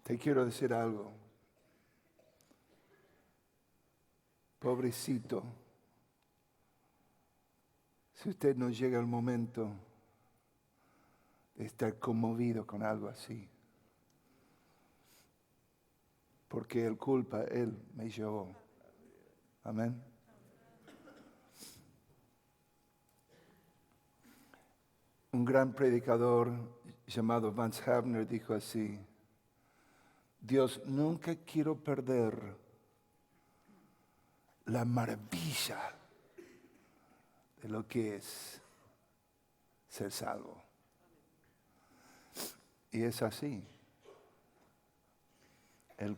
Te quiero decir algo. Pobrecito, si usted no llega al momento de estar conmovido con algo así. Porque el culpa, Él me llevó. Amén. Un gran predicador llamado Vance Havner dijo así: Dios, nunca quiero perder la maravilla de lo que es ser salvo. Y es así. La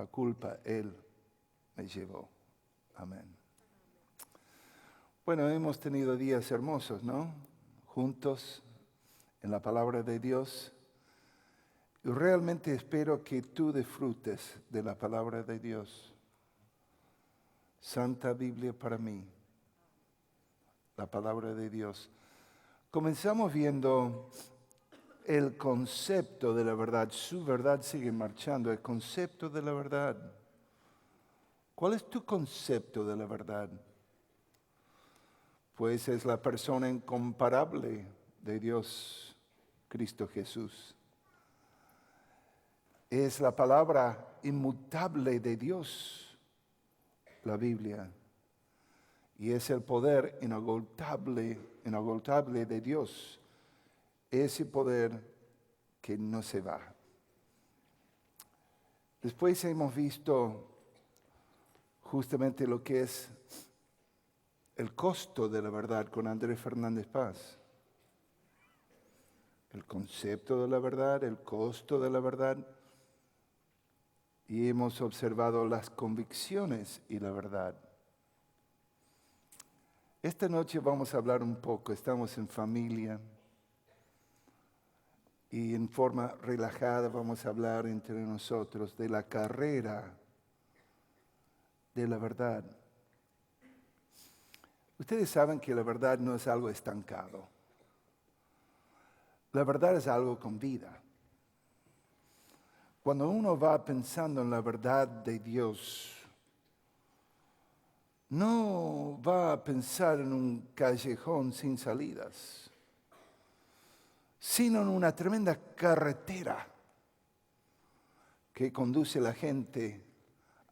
culpa, Él me llevó. Amén. Bueno, hemos tenido días hermosos, ¿no? Juntos en la palabra de Dios. Y realmente espero que tú disfrutes de la palabra de Dios. Santa Biblia para mí. La palabra de Dios. Comenzamos viendo el concepto de la verdad. Su verdad sigue marchando. El concepto de la verdad. ¿Cuál es tu concepto de la verdad? Pues es la persona incomparable de Dios, Cristo Jesús. Es la palabra inmutable de Dios, la Biblia. Y es el poder inagotable de Dios. Ese poder que no se va. Después hemos visto justamente lo que es el costo de la verdad con Andrés Fernández Paz. El concepto de la verdad, el costo de la verdad. Y hemos observado las convicciones y la verdad. Esta noche vamos a hablar un poco, estamos en familia. Y en forma relajada vamos a hablar entre nosotros de la carrera de la verdad. Ustedes saben que la verdad no es algo estancado. La verdad es algo con vida. Cuando uno va pensando en la verdad de Dios, no va a pensar en un callejón sin salidas, sino en una tremenda carretera que conduce a la gente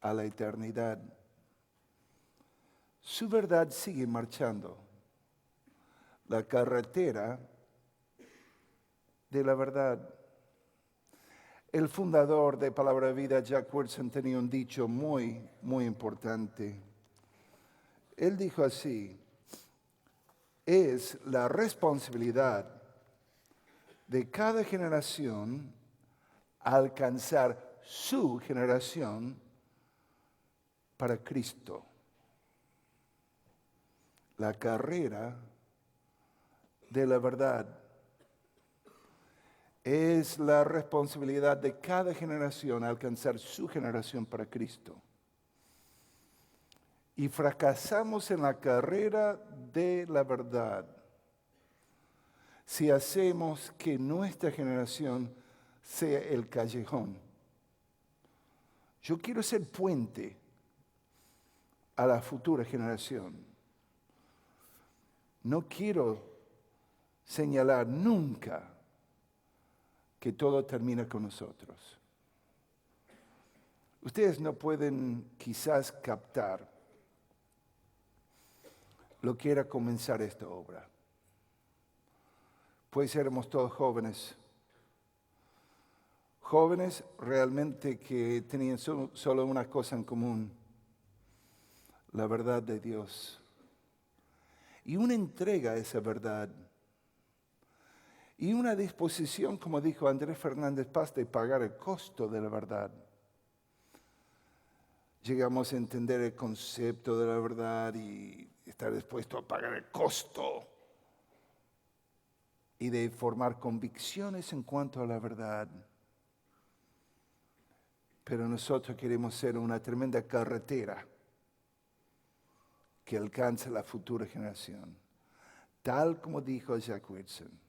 a la eternidad. Su verdad sigue marchando. La carretera de la verdad. El fundador de Palabra de Vida, Jack Wyrtzen, tenía un dicho muy, muy importante. Él dijo así: es la responsabilidad de cada generación alcanzar su generación para Cristo. La carrera de la verdad. Es la responsabilidad de cada generación alcanzar su generación para Cristo. Y fracasamos en la carrera de la verdad si hacemos que nuestra generación sea el callejón. Yo quiero ser puente a la futura generación. No quiero señalar nunca que todo termina con nosotros. Ustedes no pueden quizás captar lo que era comenzar esta obra. Pues éramos todos jóvenes. Jóvenes realmente que tenían solo una cosa en común: la verdad de Dios. Y una entrega a esa verdad. Y una disposición, como dijo Andrés Fernández Paz, de pagar el costo de la verdad. Llegamos a entender el concepto de la verdad y estar dispuesto a pagar el costo. Y de formar convicciones en cuanto a la verdad. Pero nosotros queremos ser una tremenda carretera que alcance la futura generación. Tal como dijo Jack Wyrtzen.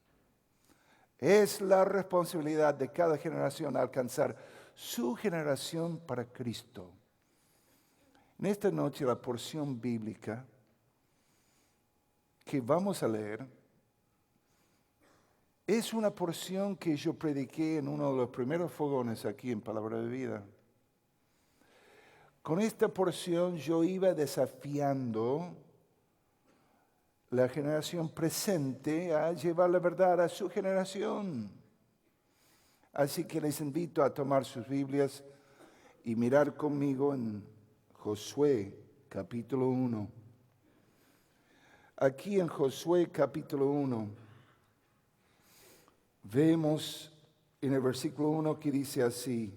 Es la responsabilidad de cada generación alcanzar su generación para Cristo. En esta noche la porción bíblica que vamos a leer es una porción que yo prediqué en uno de los primeros fogones aquí en Palabra de Vida. Con esta porción yo iba desafiando la generación presente a llevar la verdad a su generación. Así que les invito a tomar sus Biblias y mirar conmigo en Josué capítulo 1. Aquí en Josué capítulo 1 vemos en el versículo 1 que dice así: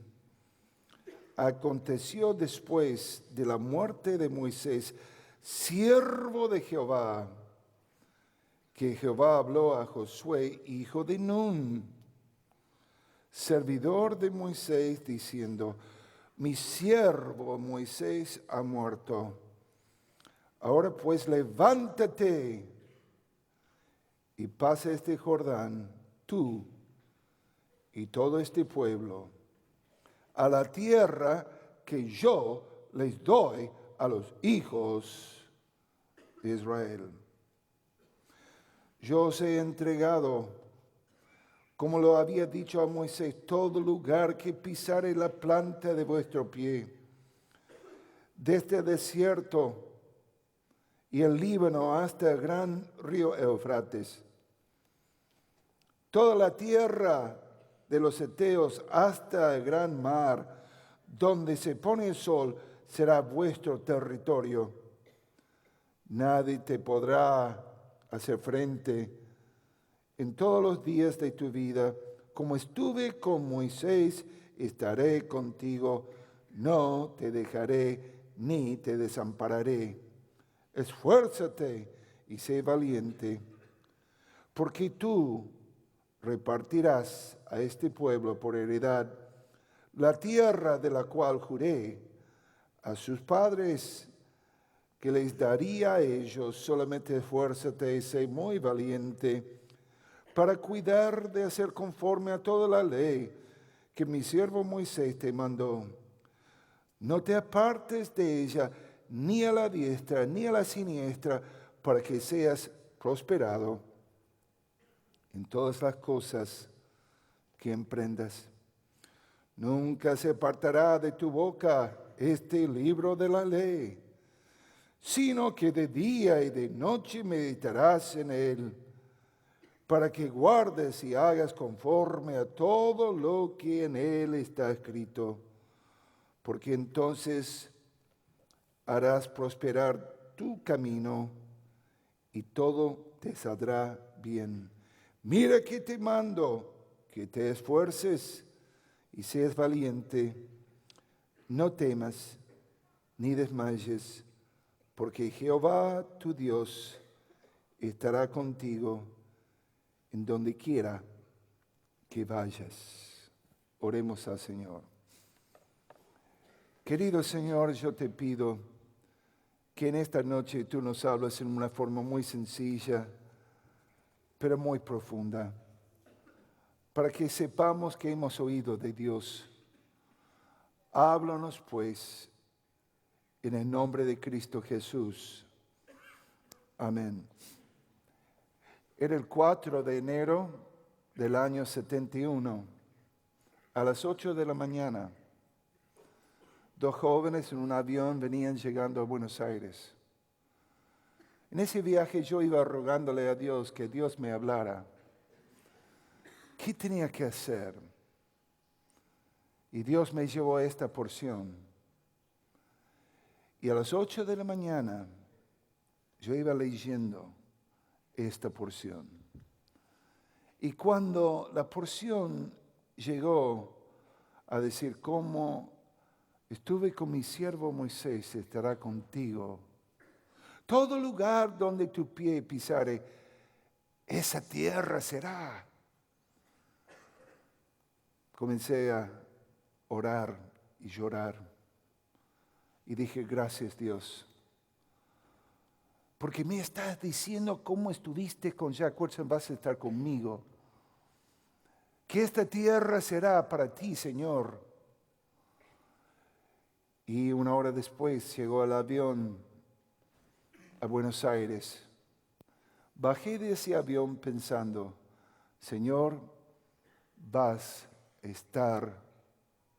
aconteció después de la muerte de Moisés, siervo de Jehová, que Jehová habló a Josué, hijo de Nun, servidor de Moisés, diciendo: mi siervo Moisés ha muerto. Ahora pues levántate y pasa este Jordán, tú y todo este pueblo, a la tierra que yo les doy a los hijos de Israel. Yo os he entregado, como lo había dicho a Moisés, todo lugar que pisare la planta de vuestro pie, desde el desierto y el Líbano hasta el gran río Eufrates. Toda la tierra de los heteos hasta el gran mar, donde se pone el sol, será vuestro territorio. Nadie te podrá hacer frente en todos los días de tu vida. Como estuve con Moisés, estaré contigo, no te dejaré ni te desampararé. Esfuérzate y sé valiente, porque tú repartirás a este pueblo por heredad la tierra de la cual juré a sus padres que les daría a ellos. Solamente esfuérzate y sé muy valiente para cuidar de hacer conforme a toda la ley que mi siervo Moisés te mandó. No te apartes de ella ni a la diestra ni a la siniestra, para que seas prosperado en todas las cosas que emprendas. Nunca se apartará de tu boca este libro de la ley, sino que de día y de noche meditarás en él, para que guardes y hagas conforme a todo lo que en él está escrito, porque entonces harás prosperar tu camino y todo te saldrá bien. Mira que te mando, que te esfuerces y seas valiente. No temas ni desmayes, porque Jehová tu Dios estará contigo en donde quiera que vayas. Oremos al Señor. Querido Señor, yo te pido que en esta noche tú nos hablas en una forma muy sencilla, pero muy profunda, para que sepamos que hemos oído de Dios. Háblanos pues en el nombre de Cristo Jesús. Amén. Era el 4 de enero del año 71, a las 8 de la mañana. Dos jóvenes en un avión venían llegando a Buenos Aires. En ese viaje yo iba rogándole a Dios que Dios me hablara. ¿Qué tenía que hacer? Y Dios me llevó a esta porción. Y a las 8 de la mañana yo iba leyendo esta porción. Y cuando la porción llegó a decir cómo estuve con mi siervo Moisés, estará contigo. Todo lugar donde tu pie pisare, esa tierra será. Comencé a orar y llorar. Y dije, gracias Dios. Porque me estás diciendo cómo estuviste con Jack Wilson, vas a estar conmigo. que esta tierra será para ti, Señor. Y una hora después llegó el avión a Buenos Aires. Bajé de ese avión pensando, Señor, vas a estar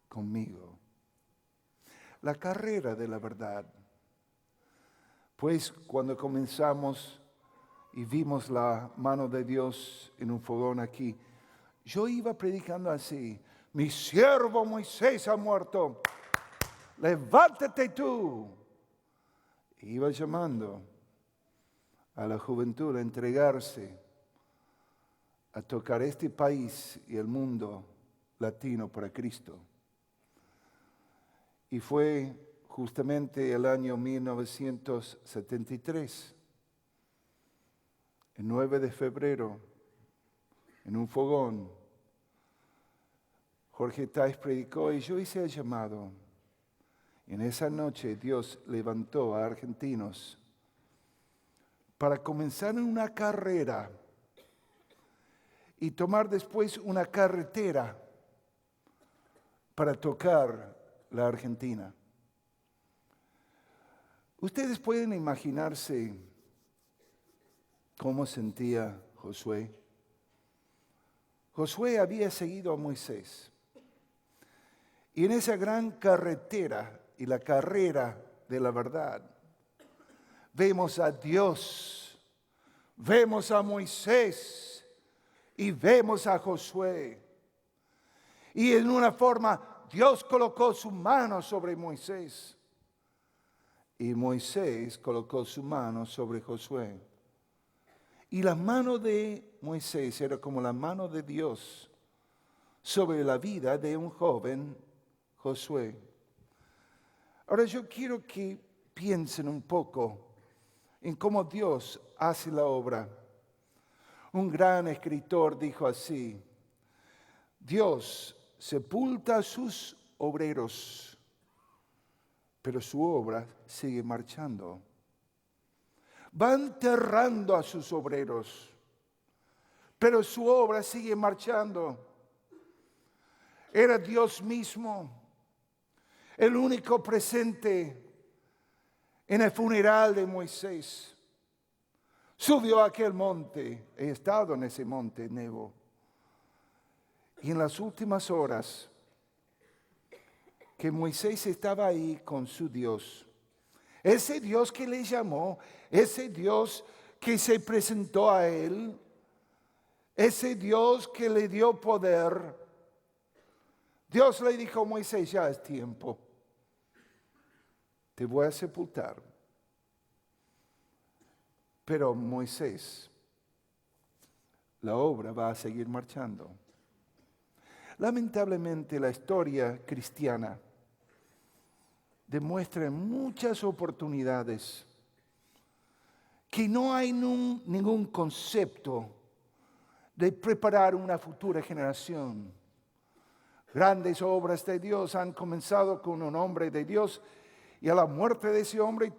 conmigo. La carrera de la verdad. Pues cuando comenzamos y vimos la mano de Dios en un fogón aquí, yo iba predicando así, mi siervo Moisés ha muerto, levántate tú. Iba llamando a la juventud a entregarse, a tocar este país y el mundo latino para Cristo. Y fue justamente el año 1973, el 9 de febrero, en un fogón, Jorge Táiz predicó y yo hice el llamado. En esa noche Dios levantó a argentinos para comenzar una carrera y tomar después una carretera para tocar la Argentina. Ustedes pueden imaginarse cómo sentía Josué. Josué había seguido a Moisés. Y en esa gran carretera y la carrera de la verdad, vemos a Dios, vemos a Moisés y vemos a Josué. Y en una forma, Dios colocó su mano sobre Moisés. Y Moisés colocó su mano sobre Josué. Y la mano de Moisés era como la mano de Dios sobre la vida de un joven Josué. Ahora yo quiero que piensen un poco en cómo Dios hace la obra. Un gran escritor dijo así, Dios sepulta a sus obreros, pero su obra sigue marchando. Va enterrando a sus obreros, pero su obra sigue marchando. Era Dios mismo, el único presente en el funeral de Moisés. Subió a aquel monte, he estado en ese monte Nebo, y en las últimas horas que Moisés estaba ahí con su Dios, ese Dios que le llamó, ese Dios que se presentó a él, ese Dios que le dio poder, Dios le dijo a Moisés, ya es tiempo, te voy a sepultar. Pero Moisés, la obra va a seguir marchando. Lamentablemente la historia cristiana demuestra en muchas oportunidades que no hay ningún concepto de preparar una futura generación. Grandes obras de Dios han comenzado con un hombre de Dios y a la muerte de ese hombre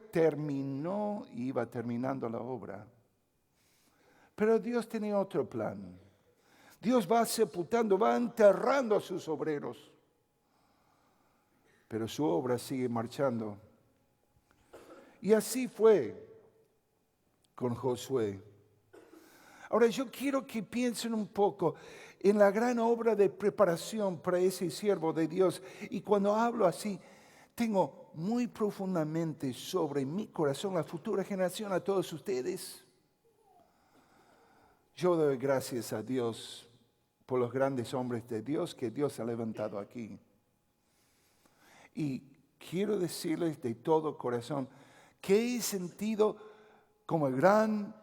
iba terminando la obra. Pero Dios tenía otro plan. Dios va sepultando, va enterrando a sus obreros. Pero su obra sigue marchando. Y así fue con Josué. Ahora yo quiero que piensen un poco en la gran obra de preparación para ese siervo de Dios. Y cuando hablo así, tengo muy profundamente sobre mi corazón la futura generación, a todos ustedes. Yo doy gracias a Dios por los grandes hombres de Dios que Dios ha levantado aquí. Y quiero decirles de todo corazón que he sentido como el gran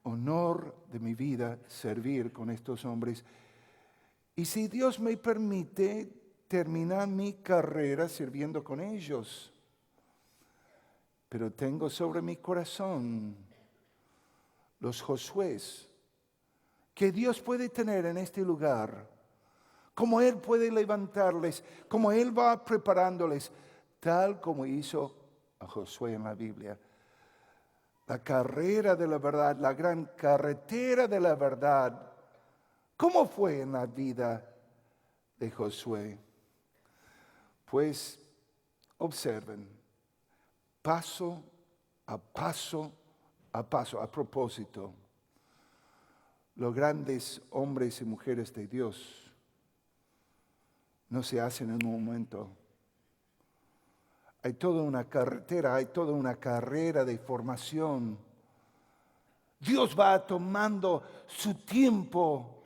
honor de mi vida servir con estos hombres. Y si Dios me permite terminar mi carrera sirviendo con ellos. Pero tengo sobre mi corazón los Josués que Dios puede tener en este lugar, como Él puede levantarles, como Él va preparándoles, tal como hizo a Josué en la Biblia. La carrera de la verdad, la gran carretera de la verdad, ¿cómo fue en la vida de Josué. Pues observen, paso a paso a paso, a propósito, los grandes hombres y mujeres de Dios no se hacen en un momento. Hay toda una carretera, hay toda una carrera de formación. Dios va tomando su tiempo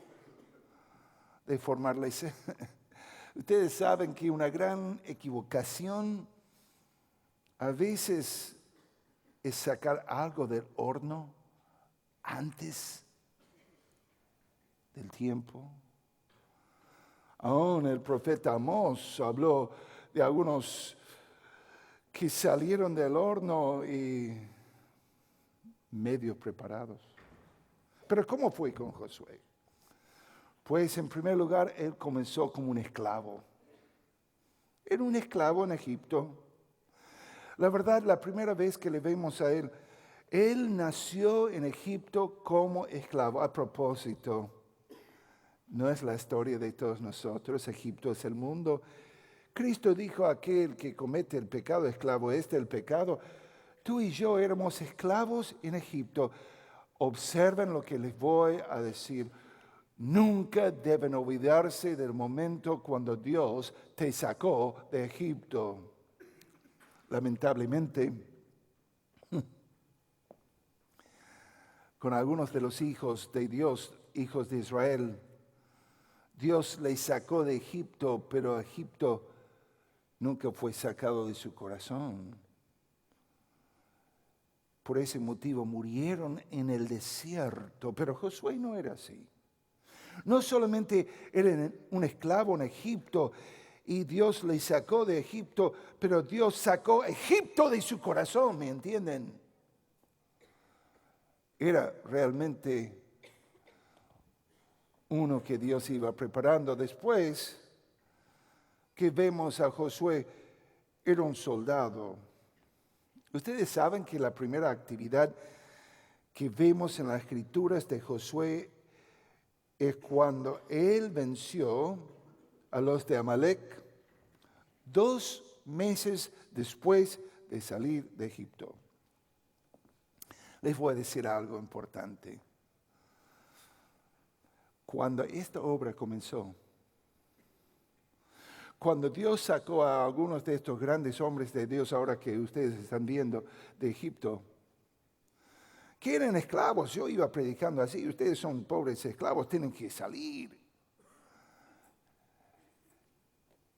de formarles. Ustedes saben que una gran equivocación a veces es sacar algo del horno antes del tiempo. Aún el profeta Amós habló de algunos que salieron del horno y medio preparados. Pero ¿cómo fue con Josué? Pues en primer lugar, él comenzó como un esclavo. Era un esclavo en Egipto. La verdad, la primera vez que le vemos a él, él nació en Egipto como esclavo. A propósito, no es la historia de todos nosotros, Egipto es el mundo. Cristo dijo a aquel que comete el pecado, esclavo el pecado. Tú y yo éramos esclavos en Egipto. Observen lo que les voy a decir. Nunca deben olvidarse del momento cuando Dios te sacó de Egipto. Lamentablemente, con algunos de los hijos de Dios, hijos de Israel, Dios les sacó de Egipto, pero Egipto nunca fue sacado de su corazón. Por ese motivo murieron en el desierto, pero Josué no era así. No solamente era un esclavo en Egipto y Dios le sacó de Egipto, pero Dios sacó Egipto de su corazón, ¿me entienden? Era realmente uno que Dios iba preparando. Después que vemos a Josué, era un soldado. Ustedes saben que la primera actividad que vemos en las escrituras de Josué es cuando él venció a los de Amalek 2 meses después de salir de Egipto. Les voy a decir algo importante. Cuando esta obra comenzó, cuando Dios sacó a algunos de estos grandes hombres de Dios, ahora que ustedes están viendo, de Egipto, que eran esclavos, yo iba predicando así, ustedes son pobres esclavos, tienen que salir.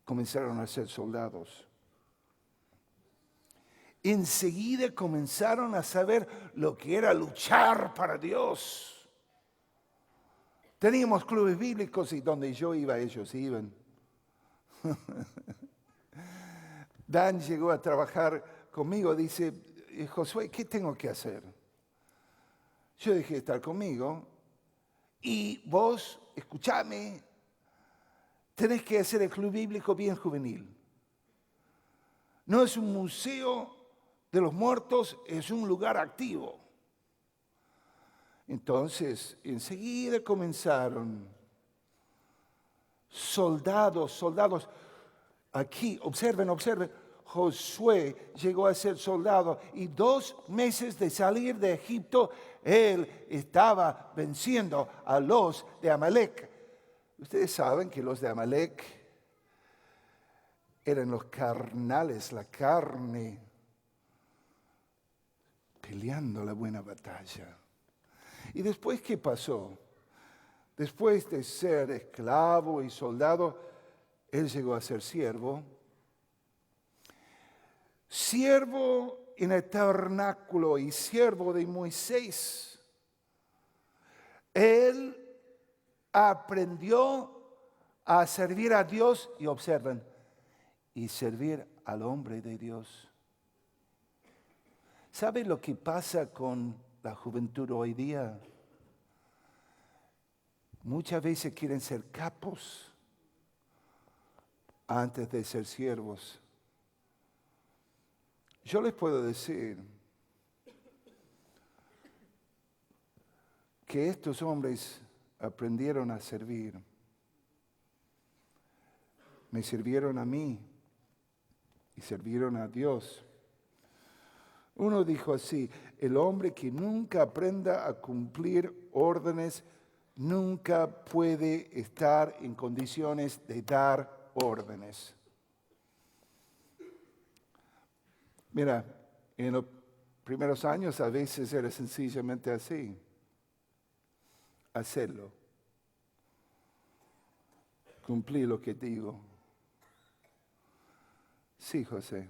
Comenzaron a ser soldados. Enseguida comenzaron a saber lo que era luchar para Dios. Teníamos clubes bíblicos y donde yo iba, ellos iban. Dan llegó a trabajar conmigo, dice, Josué, ¿qué tengo que hacer? Yo dije, estar conmigo y vos, escuchame, tenés que hacer el club bíblico bien juvenil. No es un museo de los muertos, es un lugar activo. Entonces, enseguida comenzaron soldados. Aquí, observen. Josué llegó a ser soldado y 2 meses de salir de Egipto, él estaba venciendo a los de Amalek. Ustedes saben que los de Amalek eran los carnales, la carne, peleando la buena batalla. ¿Y después qué pasó? Después de ser esclavo y soldado, él llegó a ser siervo. Siervo en el tabernáculo y siervo de Moisés. Él aprendió a servir a Dios y observen, y servir al hombre de Dios. ¿Sabe lo que pasa con la juventud hoy día? Muchas veces quieren ser capos antes de ser siervos. Yo les puedo decir que estos hombres aprendieron a servir me sirvieron a mí y sirvieron a Dios. Uno dijo así: el hombre que nunca aprenda a cumplir órdenes nunca puede estar en condiciones de dar órdenes. Mira, en los primeros años a veces era sencillamente así: hacerlo, cumplir lo que digo. Sí, José.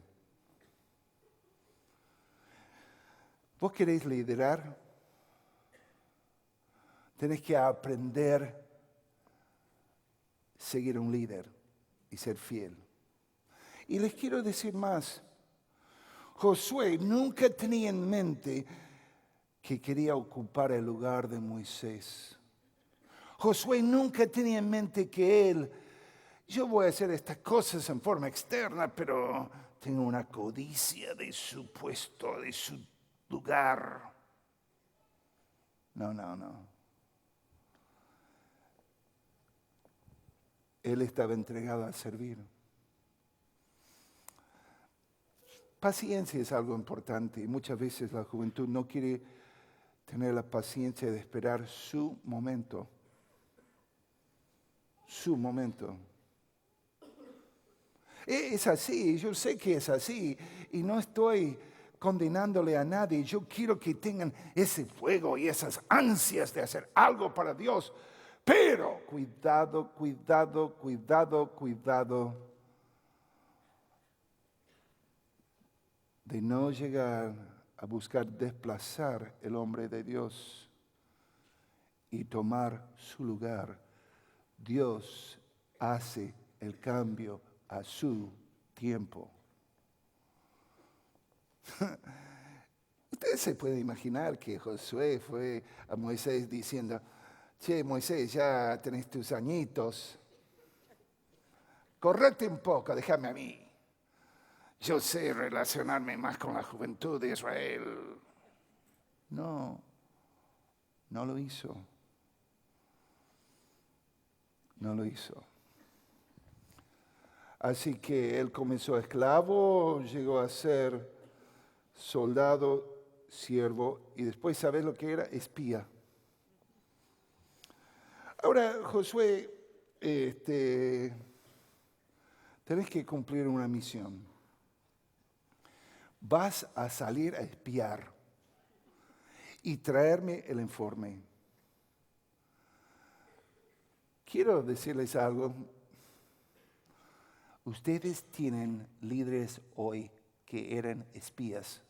¿Vos queréis liderar? Tenés que aprender a seguir un líder y ser fiel. Y les quiero decir más. Josué nunca tenía en mente que quería ocupar el lugar de Moisés. Josué nunca tenía en mente que yo voy a hacer estas cosas en forma externa, pero tengo una codicia de su puesto, de su lugar. No. Él estaba entregado a servir. Paciencia es algo importante y muchas veces la juventud no quiere tener la paciencia de esperar su momento. Su momento. Es así, yo sé que es así y no estoy condenándole a nadie. Yo quiero que tengan ese fuego y esas ansias de hacer algo para Dios. Pero cuidado de no llegar a buscar desplazar el hombre de Dios y tomar su lugar. Dios hace el cambio a su tiempo. Ustedes se pueden imaginar que Josué fue a Moisés diciendo: che, Moisés, ya tenés tus añitos, correte un poco, déjame a mí. Yo sé relacionarme más con la juventud de Israel. No lo hizo. No lo hizo. Así que él comenzó esclavo, llegó a ser soldado, siervo, y después, ¿sabes lo que era? Espía. Ahora, Josué, tenés que cumplir una misión. Vas a salir a espiar y traerme el informe. Quiero decirles algo. Ustedes tienen líderes hoy que eran espías.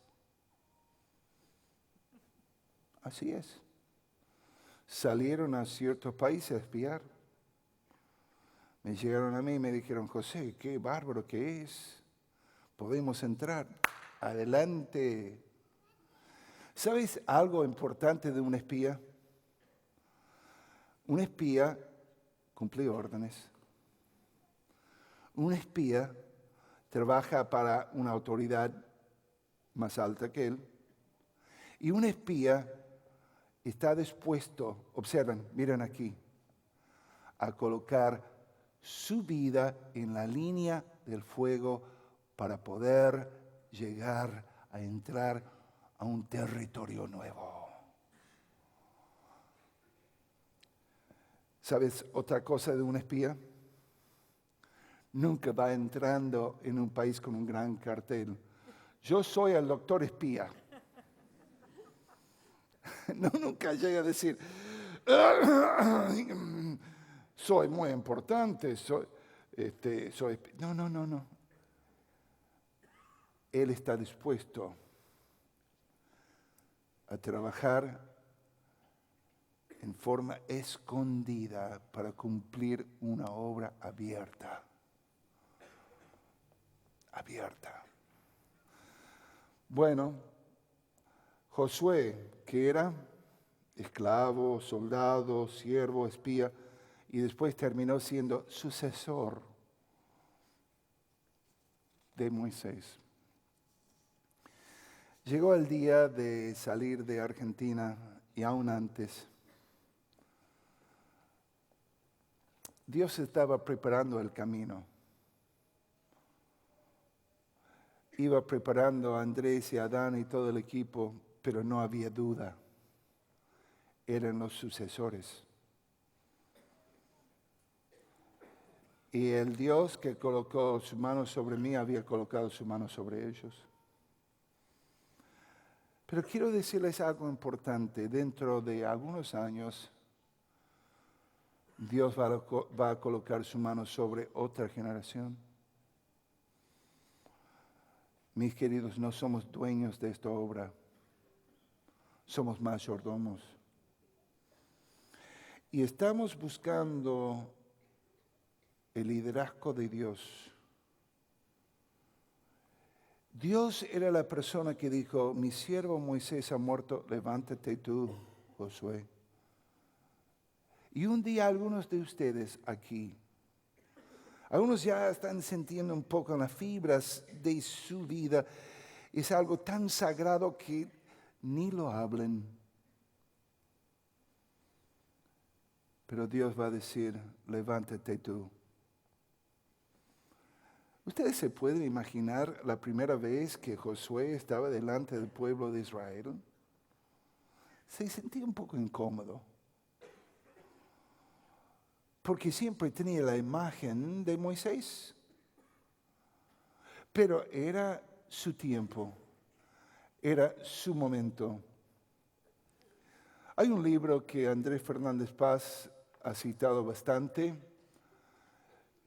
Así es. Salieron a ciertos países a espiar. Me llegaron a mí y me dijeron: José, qué bárbaro que es. Podemos entrar. Adelante. ¿Sabes algo importante de un espía? Un espía cumple órdenes. Un espía trabaja para una autoridad más alta que él. Y un espía está dispuesto, observen, miren aquí, a colocar su vida en la línea del fuego para poder llegar a entrar a un territorio nuevo. ¿Sabes otra cosa de un espía? Nunca va entrando en un país con un gran cartel: yo soy el doctor espía. No, nunca llega a decir: soy muy importante, soy No. Él está dispuesto a trabajar en forma escondida para cumplir una obra abierta. Abierta. Bueno, Josué, que era esclavo, soldado, siervo, espía, y después terminó siendo sucesor de Moisés. Llegó el día de salir de Argentina y aún antes. Dios estaba preparando el camino. iba preparando a Andrés y a Adán y todo el equipo, pero no había duda. Eran los sucesores. Y el Dios que colocó su mano sobre mí había colocado su mano sobre ellos. Pero quiero decirles algo importante. Dentro de algunos años, Dios va a colocar su mano sobre otra generación. Mis queridos, no somos dueños de esta obra. Somos mayordomos. Y estamos buscando el liderazgo de Dios. Dios era la persona que dijo, mi siervo Moisés ha muerto, levántate tú, Josué. Y un día algunos de ustedes aquí, algunos ya están sintiendo un poco en las fibras de su vida, es algo tan sagrado que ni lo hablen. Pero Dios va a decir, levántate tú. ¿Ustedes se pueden imaginar la primera vez que Josué estaba delante del pueblo de Israel? Se sentía un poco incómodo, porque siempre tenía la imagen de Moisés. Pero era su tiempo, era su momento. Hay un libro que Andrés Fernández Paz ha citado bastante.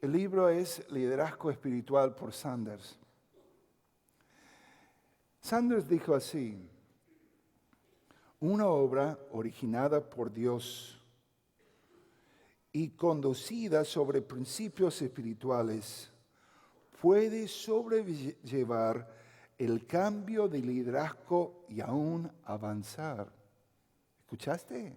El libro es Liderazgo Espiritual por Sanders. Sanders dijo así, una obra originada por Dios y conducida sobre principios espirituales puede sobrellevar el cambio de liderazgo y aún avanzar. ¿Escuchaste?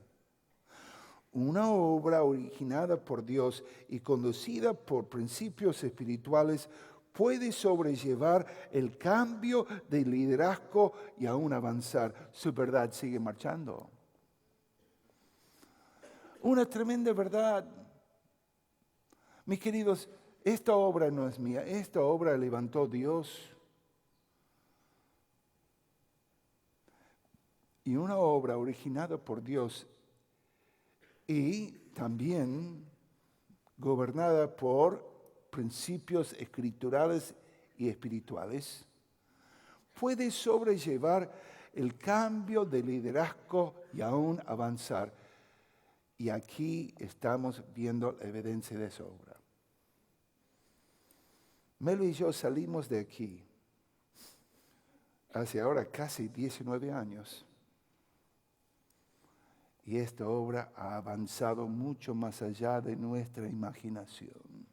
Una obra originada por Dios y conducida por principios espirituales puede sobrellevar el cambio de liderazgo y aún avanzar. Su verdad sigue marchando. Una tremenda verdad. Mis queridos, esta obra no es mía, esta obra levantó Dios. Y una obra originada por Dios y también gobernada por principios escriturales y espirituales, puede sobrellevar el cambio de liderazgo y aún avanzar. Y aquí estamos viendo la evidencia de esa obra. Melo y yo salimos de aquí hace ahora casi 19 años. Y esta obra ha avanzado mucho más allá de nuestra imaginación.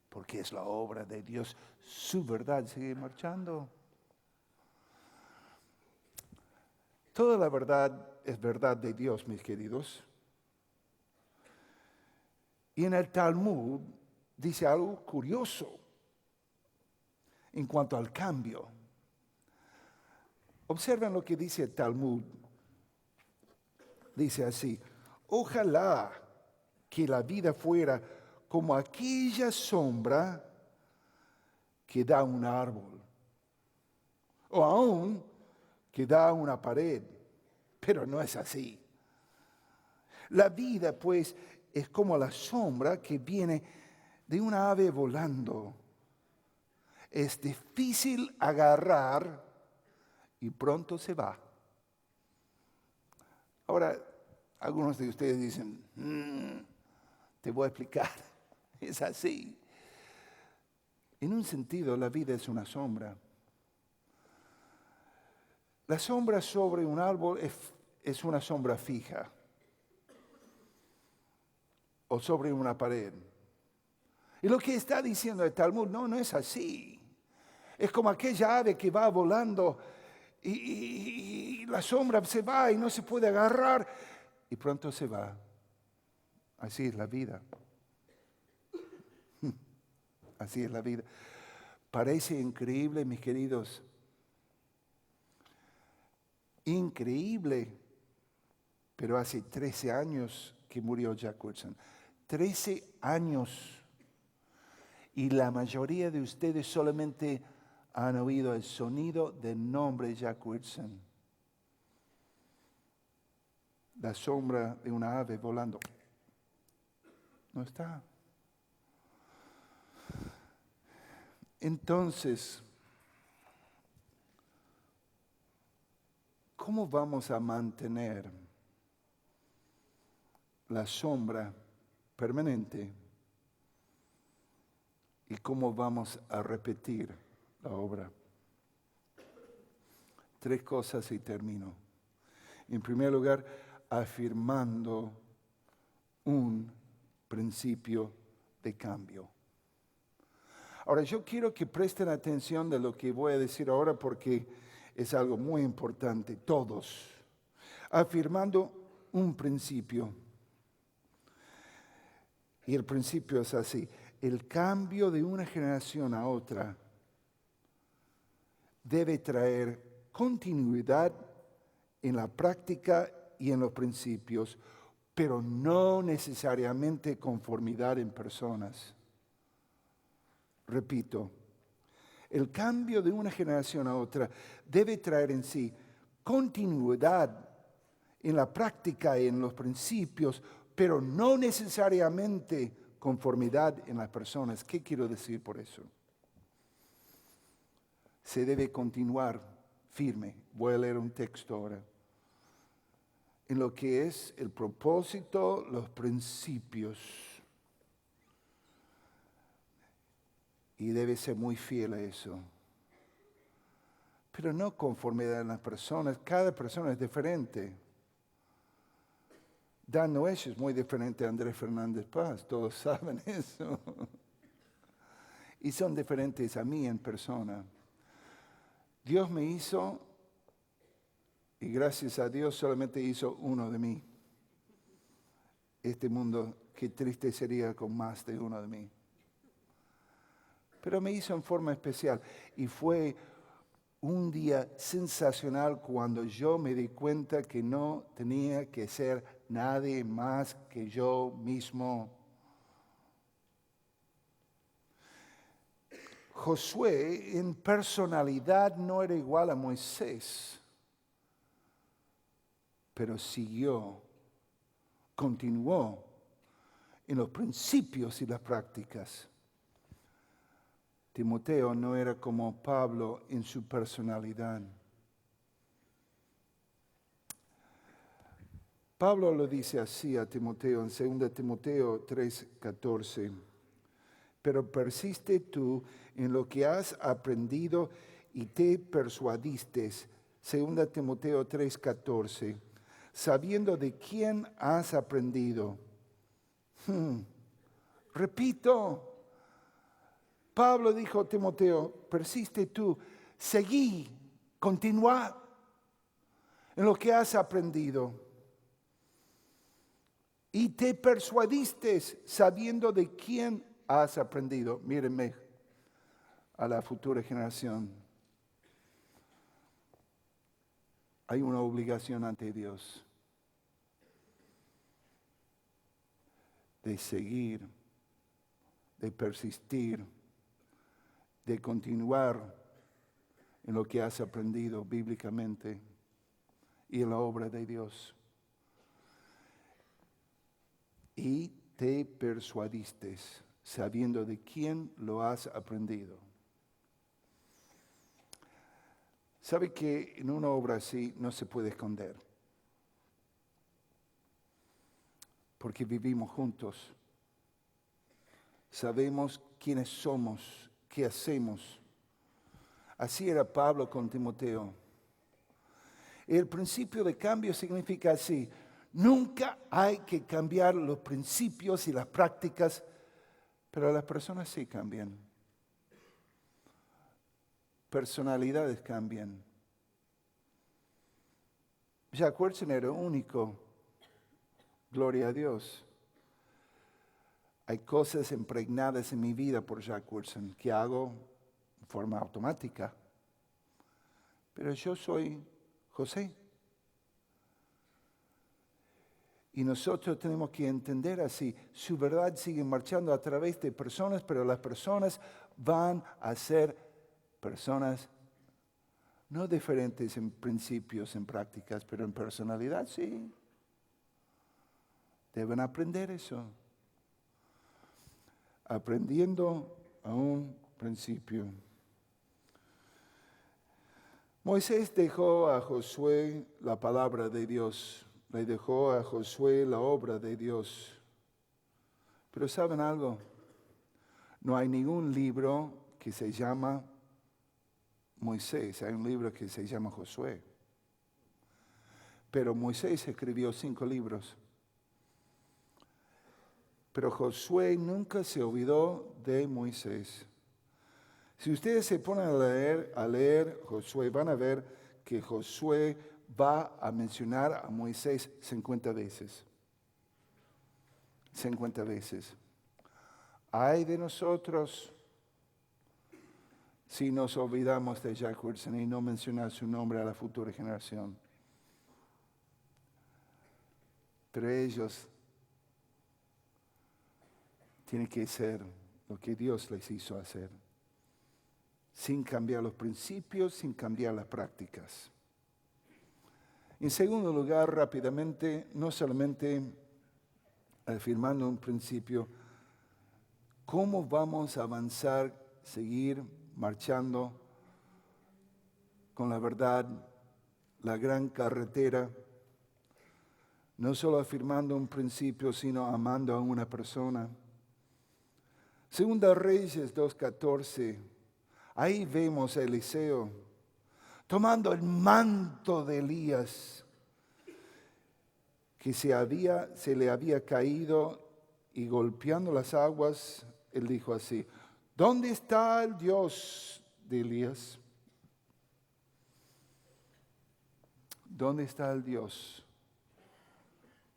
Porque es la obra de Dios. Su verdad sigue marchando. Toda la verdad es verdad de Dios, mis queridos. Y en el Talmud dice algo curioso en cuanto al cambio. Observen lo que dice el Talmud. Dice así, ojalá que la vida fuera como aquella sombra que da un árbol, o aún que da una pared, pero no es así. La vida, pues, es como la sombra que viene de una ave volando. Es difícil agarrar y pronto se va. Ahora, algunos de ustedes dicen, te voy a explicar, es así. En un sentido, la vida es una sombra. La sombra sobre un árbol es una sombra fija o sobre una pared. Y lo que está diciendo el Talmud, no es así. Es como aquella ave que va volando y la sombra se va y no se puede agarrar y pronto se va. Así es la vida. Así es la vida. Parece increíble, mis queridos. Increíble. Pero hace 13 años que murió Jack Wilson. 13 años. Y la mayoría de ustedes solamente han oído el sonido del nombre de Jack Wilson. La sombra de una ave volando. No está. Entonces, ¿cómo vamos a mantener la sombra permanente? ¿Y cómo vamos a repetir la obra? 3 cosas y termino. En primer lugar, afirmando un principio de cambio. Ahora, yo quiero que presten atención de lo que voy a decir ahora porque es algo muy importante, todos. Afirmando un principio. Y el principio es así. El cambio de una generación a otra debe traer continuidad en la práctica y en los principios, pero no necesariamente conformidad en personas. Repito, el cambio de una generación a otra debe traer en sí continuidad en la práctica y en los principios, pero no necesariamente conformidad en las personas. ¿Qué quiero decir por eso? Se debe continuar firme. Voy a leer un texto ahora. En lo que es el propósito, los principios. Y debe ser muy fiel a eso. Pero no conformidad en las personas. Cada persona es diferente. Dan Noesch es muy diferente a Andrés Fernández Paz. Todos saben eso. Y son diferentes a mí en persona. Dios me hizo, y gracias a Dios solamente hizo uno de mí. Este mundo, qué triste sería con más de uno de mí. Pero me hizo en forma especial. Y fue un día sensacional cuando yo me di cuenta que no tenía que ser nadie más que yo mismo. Josué en personalidad no era igual a Moisés, pero continuó en los principios y las prácticas. Timoteo no era como Pablo en su personalidad. Pablo lo dice así a Timoteo en 2 Timoteo 3:14. Pero persiste tú en lo que has aprendido y te persuadiste. 2 Timoteo 3:14. Sabiendo de quién has aprendido. Repito. Pablo dijo a Timoteo, persiste tú, seguí, continúa en lo que has aprendido. Y te persuadiste sabiendo de quién has aprendido. Mírenme a la futura generación. Hay una obligación ante Dios de seguir, de persistir, de continuar en lo que has aprendido bíblicamente y en la obra de Dios. Y te persuadiste sabiendo de quién lo has aprendido. ¿Sabe que en una obra así no se puede esconder? Porque vivimos juntos. Sabemos quiénes somos, qué hacemos. Así era Pablo con Timoteo. El principio de cambio significa así. Nunca hay que cambiar los principios y las prácticas, pero las personas sí cambian. Personalidades cambian. Jack Wilson era único. Gloria a Dios. Hay cosas impregnadas en mi vida por Jack Wilson que hago de forma automática. Pero yo soy José. Y nosotros tenemos que entender así, su verdad sigue marchando a través de personas, pero las personas van a ser Personas no diferentes en principios, en prácticas, pero en personalidad sí. Deben aprender eso. Aprendiendo a un principio. Moisés dejó a Josué la palabra de Dios. Le dejó a Josué la obra de Dios. Pero ¿saben algo? No hay ningún libro que se llama Moisés. Hay un libro que se llama Josué. Pero Moisés escribió 5 libros. Pero Josué nunca se olvidó de Moisés. Si ustedes se ponen a leer Josué, van a ver que Josué va a mencionar a Moisés 50 veces. 50 veces. Ay de nosotros si nos olvidamos de Jack Wilson y no mencionar su nombre a la futura generación. Pero ellos tienen que hacer lo que Dios les hizo hacer, sin cambiar los principios, sin cambiar las prácticas. En segundo lugar, rápidamente, no solamente afirmando un principio, ¿cómo vamos a avanzar, seguir marchando con la verdad, la gran carretera? No solo afirmando un principio, sino amando a una persona. Segunda Reyes 2:14, ahí vemos a Eliseo tomando el manto de Elías, que se le había caído, y golpeando las aguas, él dijo así: ¿dónde está el Dios de Elías? ¿Dónde está el Dios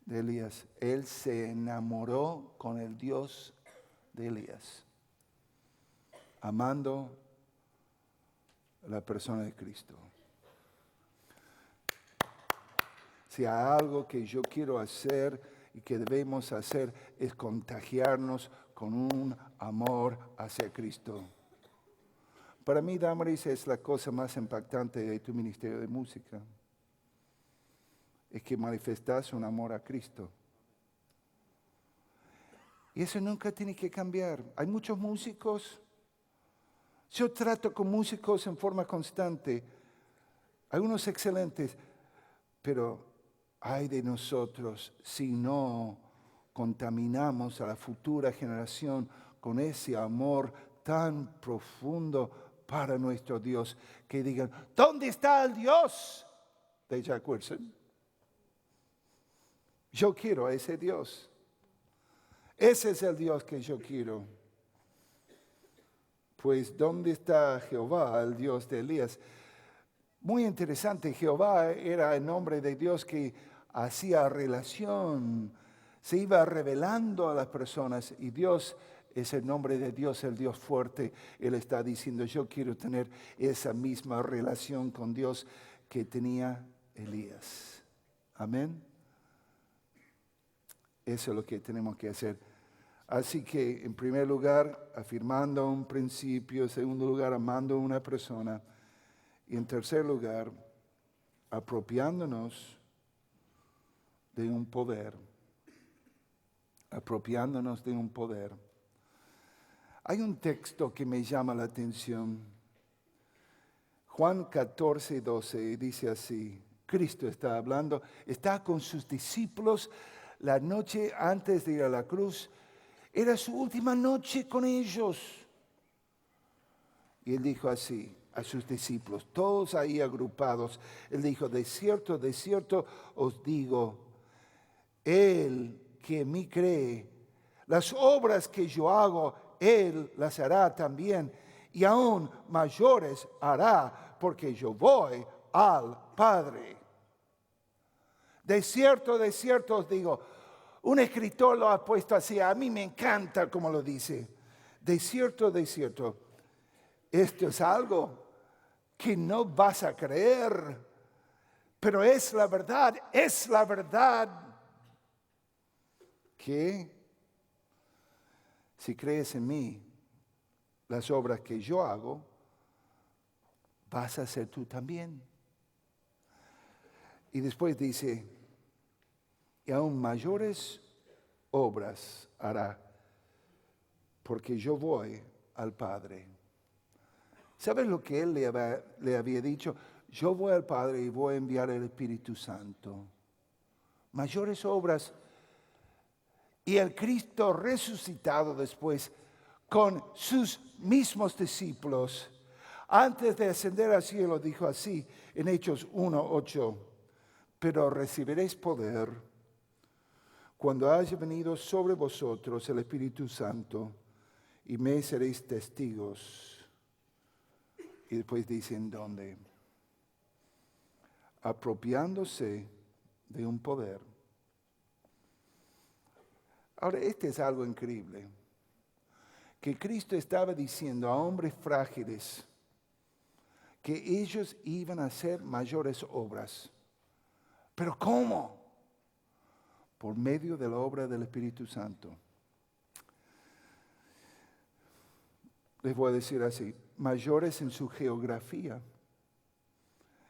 de Elías? Él se enamoró con el Dios de Elías, amando a la persona de Cristo. Si hay algo que yo quiero hacer y que debemos hacer, es contagiarnos con un amor hacia Cristo. Para mí, Damaris, es la cosa más impactante de tu ministerio de música. Es que manifestas un amor a Cristo. Y eso nunca tiene que cambiar. Hay muchos músicos. Yo trato con músicos en forma constante. Algunos excelentes. Pero ay de nosotros si no contaminamos a la futura generación con ese amor tan profundo para nuestro Dios, que digan: ¿dónde está el Dios de Jack Wilson? Yo quiero a ese Dios. Ese es el Dios que yo quiero. Pues ¿dónde está Jehová, el Dios de Elías? Muy interesante, Jehová era el nombre de Dios que hacía relación, se iba revelando a las personas, y Dios es el nombre de Dios, el Dios fuerte. Él está diciendo: yo quiero tener esa misma relación con Dios que tenía Elías. Amén. Eso es lo que tenemos que hacer. Así que, en primer lugar, afirmando un principio. En segundo lugar, amando a una persona. Y en tercer lugar, apropiándonos de un poder. Apropiándonos de un poder. Hay un texto que me llama la atención. Juan 14:12 dice así. Cristo está hablando, está con sus discípulos la noche antes de ir a la cruz. Era su última noche con ellos. Y él dijo así a sus discípulos, todos ahí agrupados. Él dijo: de cierto os digo, el que en mí cree, las obras que yo hago, él las hará también, y aún mayores hará, porque yo voy al Padre. De cierto os digo. Un escritor lo ha puesto así, a mí me encanta como lo dice. De cierto, esto es algo que no vas a creer, pero es la verdad, que si crees en mí, las obras que yo hago, vas a hacer tú también. Y después dice, y aún mayores obras hará, porque yo voy al Padre. ¿Sabes lo que él le había dicho? Yo voy al Padre y voy a enviar el Espíritu Santo. Mayores obras. Y el Cristo resucitado después, con sus mismos discípulos, antes de ascender al cielo, dijo así en Hechos 1:8, pero recibiréis poder cuando haya venido sobre vosotros el Espíritu Santo y me seréis testigos. Y después dicen dónde. Apropiándose de un poder. Ahora, este es algo increíble. Que Cristo estaba diciendo a hombres frágiles que ellos iban a hacer mayores obras. ¿Pero cómo? Por medio de la obra del Espíritu Santo. Les voy a decir así, mayores en su geografía.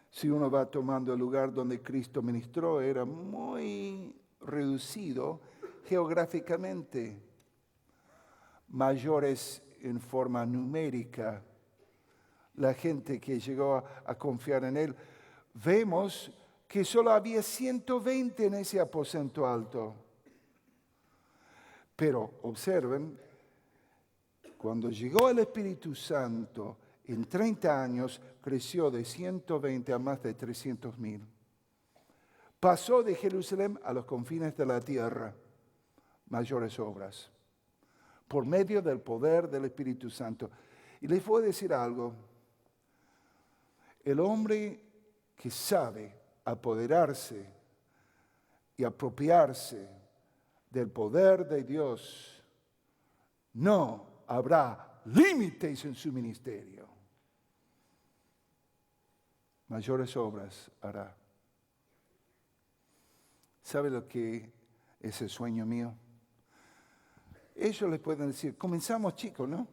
Si uno va tomando el lugar donde Cristo ministró, era muy reducido geográficamente. Mayores en forma numérica. La gente que llegó a confiar en él. Vemos que solo había 120 en ese aposento alto. Pero observen, cuando llegó el Espíritu Santo, en 30 años creció de 120 a más de 300,000. Pasó de Jerusalén a los confines de la tierra, mayores obras, por medio del poder del Espíritu Santo. Y les voy a decir algo, el hombre que sabe apoderarse y apropiarse del poder de Dios, no habrá límites en su ministerio. Mayores obras hará. ¿Sabe lo que es el sueño mío? Ellos les pueden decir, comenzamos chicos, ¿no?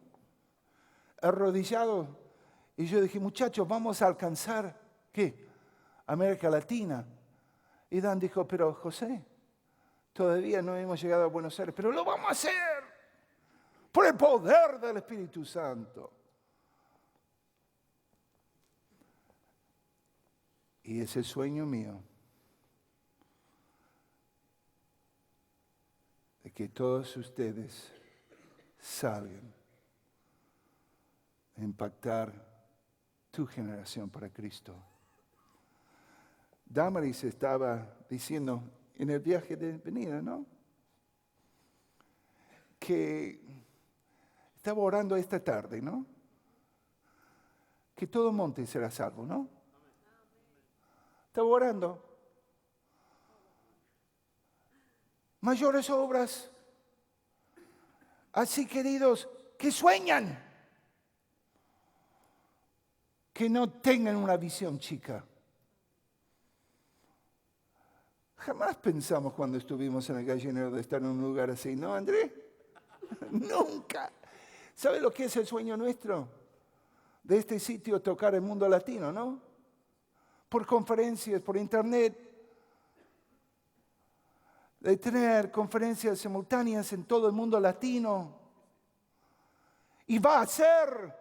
Arrodillados. Y yo dije, muchachos, vamos a alcanzar, ¿qué? América Latina. Y Dan dijo, pero José, todavía no hemos llegado a Buenos Aires, pero lo vamos a hacer por el poder del Espíritu Santo. Y ese sueño mío, de que todos ustedes salgan a impactar tu generación para Cristo. Damaris estaba diciendo en el viaje de venida, ¿no? Que estaba orando esta tarde, ¿no? Que todo monte será salvo, ¿no? Estaba orando. Mayores obras. Así, queridos, que sueñan. Que no tengan una visión chica. Jamás pensamos cuando estuvimos en el gallinero de estar en un lugar así, ¿no, André? Nunca. ¿Sabe lo que es el sueño nuestro? De este sitio tocar el mundo latino, ¿no? Por conferencias, por internet. De tener conferencias simultáneas en todo el mundo latino. Y va a ser.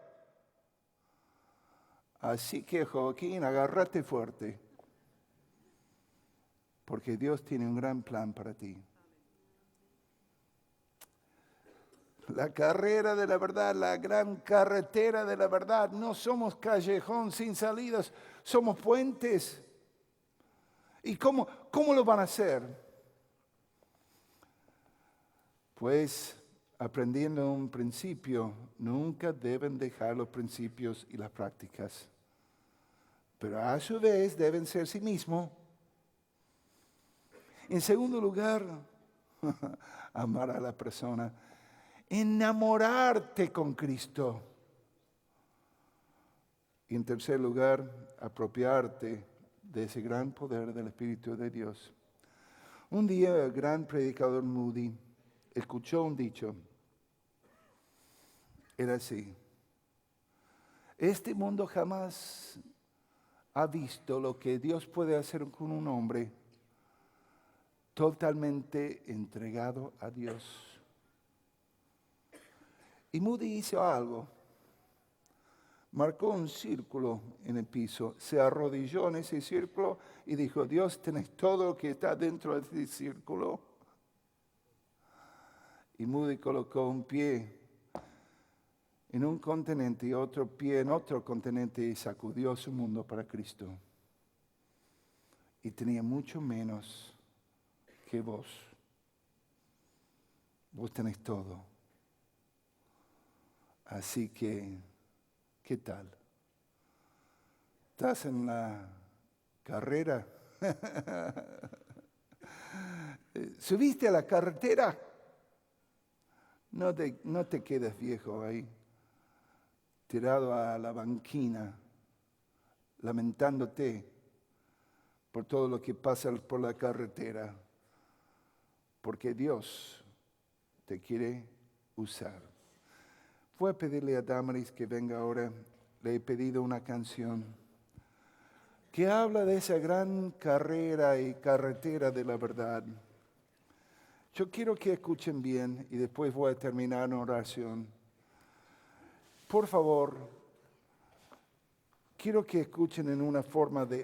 Así que, Joaquín, agárrate fuerte. Porque Dios tiene un gran plan para ti. La carrera de la verdad, la gran carretera de la verdad. No somos callejón sin salidas, somos puentes. ¿Y cómo lo van a hacer? Pues aprendiendo un principio, nunca deben dejar los principios y las prácticas. Pero a su vez deben ser sí mismos. En segundo lugar, amar a la persona. Enamorarte con Cristo. Y en tercer lugar, apropiarte de ese gran poder del Espíritu de Dios. Un día el gran predicador Moody escuchó un dicho. Era así. Este mundo jamás ha visto lo que Dios puede hacer con un hombre totalmente entregado a Dios. Y Moody hizo algo. Marcó un círculo en el piso, se arrodilló en ese círculo y dijo, Dios, tenés todo lo que está dentro de ese círculo. Y Moody colocó un pie en un continente y otro pie en otro continente y sacudió su mundo para Cristo. Y tenía mucho menos que vos. Vos tenés todo. Así que, ¿qué tal? ¿Estás en la carrera? ¿Subiste a la carretera? No te quedes viejo ahí, tirado a la banquina, lamentándote por todo lo que pasa por la carretera, porque Dios te quiere usar. Voy a pedirle a Damaris que venga ahora. Le he pedido una canción que habla de esa gran carrera y carretera de la verdad. Yo quiero que escuchen bien y después voy a terminar en oración. Por favor, quiero que escuchen en una forma de